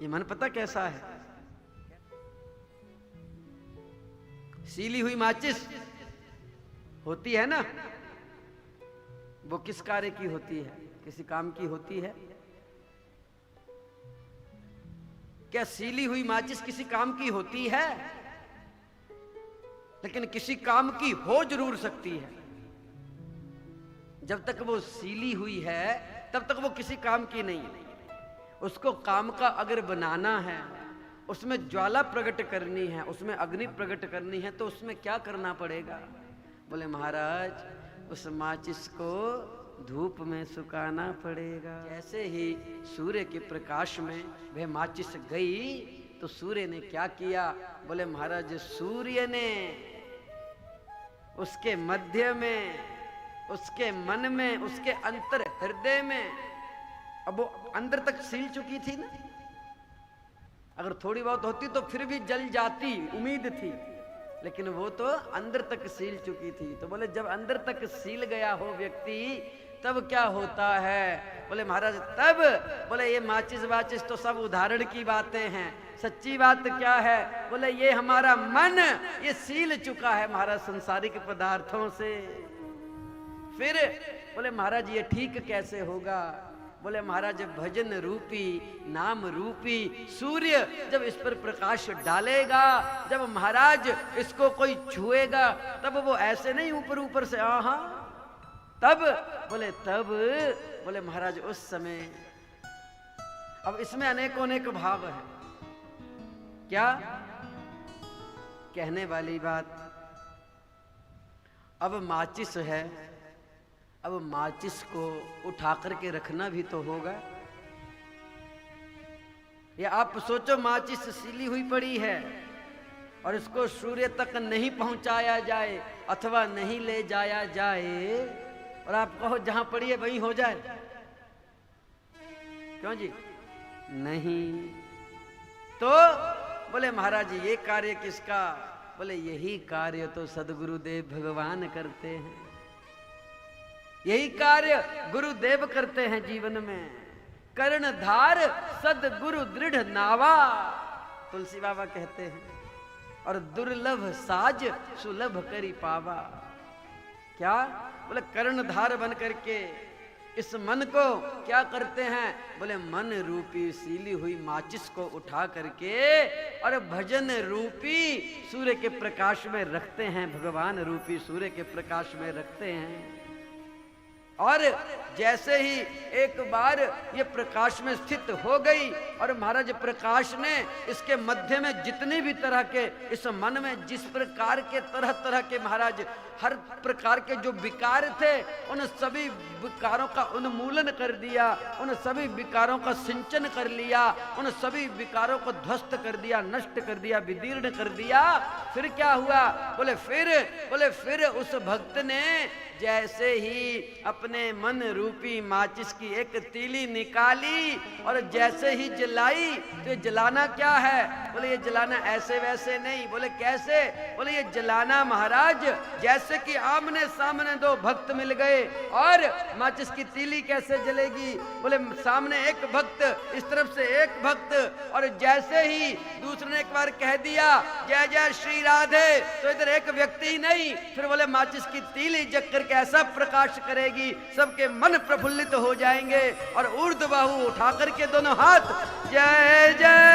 ये मन पता कैसा है? सीली हुई माचिस होती है ना, वो किस कार्य की होती है? किसी काम की होती है क्या? सीली हुई माचिस किसी काम की होती है, लेकिन किसी काम की हो जरूर सकती है। जब तक वो सीली हुई है तब तक वो किसी काम की नहीं। उसको काम का अगर बनाना है, उसमें ज्वाला प्रकट करनी है, उसमें अग्नि प्रकट करनी है, तो उसमें क्या करना पड़ेगा? बोले महाराज उस माचिस को धूप में सुखाना पड़ेगा। जैसे ही सूर्य के प्रकाश में वह माचिस गई तो सूर्य ने क्या किया? बोले महाराज सूर्य ने उसके मध्य में, उसके मन में, उसके अंतर हृदय में, अब वो अंदर तक सील चुकी थी ना, अगर थोड़ी बहुत होती तो फिर भी जल जाती, उम्मीद थी, लेकिन वो तो अंदर तक सील चुकी थी। तो बोले जब अंदर तक सील गया हो व्यक्ति तब क्या होता है? बोले महाराज तब, बोले ये माचिस वाचिस तो सब उदाहरण की बातें हैं, सच्ची बात क्या है? बोले ये हमारा मन ये सील चुका है महाराज संसारिक पदार्थों से। फिर बोले महाराज ये ठीक कैसे होगा? बोले महाराज भजन रूपी, नाम रूपी सूर्य जब इस पर प्रकाश डालेगा, जब महाराज इसको कोई छुएगा, तब वो ऐसे नहीं ऊपर ऊपर से आहा, तब बोले महाराज उस समय। अब इसमें अनेक भाव है। क्या कहने वाली बात? अब माचिस है, अब माचिस को उठा करके रखना भी तो होगा। या आप सोचो माचिस सीली हुई पड़ी है और इसको सूर्य तक नहीं पहुंचाया जाए अथवा नहीं ले जाया जाए, और आप कहो जहां पड़ी है वहीं हो जाए, क्यों जी? नहीं। तो बोले महाराज ये कार्य किसका? बोले यही कार्य तो सदगुरुदेव भगवान करते हैं, यही कार्य गुरुदेव करते हैं जीवन में। कर्णधार सदगुरु दृढ़ नावा, तुलसी बाबा कहते हैं, और दुर्लभ साज सुलभ करी पावा। क्या? बोले कर्णधार बन करके इस मन को क्या करते हैं? बोले मन रूपी सीली हुई माचिस को उठा करके और भजन रूपी सूर्य के प्रकाश में रखते हैं, भगवान रूपी सूर्य के प्रकाश में रखते हैं। और जैसे ही एक बार ये प्रकाश में स्थित हो गई और महाराज प्रकाश ने इसके मध्य में जितनी भी तरह के इस मन में जिस प्रकार के तरह तरह के महाराज हर प्रकार के जो विकार थे उन सभी विकारों का उन्मूलन कर दिया, उन सभी विकारों का सिंचन कर लिया, उन सभी विकारों को ध्वस्त कर दिया, नष्ट कर दिया, विदीर्ण कर दिया। फिर क्या हुआ? बोले फिर उस भक्त ने जैसे ही अपने मन रूपी माचिस की एक तीली निकाली और जैसे ही जलाई, तो ये जलाना क्या है? बोले ये जलाना ऐसे वैसे नहीं। बोले कैसे? बोले ये जलाना महाराज जैसे कि आमने सामने दो भक्त मिल गए और माचिस की तीली कैसे जलेगी? बोले सामने एक भक्त, इस तरफ से एक भक्त, और जैसे ही दूसरे ने एक बार कह दिया जय जय श्री राधे, तो इधर एक व्यक्ति ही नहीं, फिर बोले माचिस की तीली जग करके ऐसा प्रकाश करेगी, सबके मन प्रफुल्लित हो जाएंगे और ऊर्ध्व बाहु उठा करके दोनों हाथ जय जय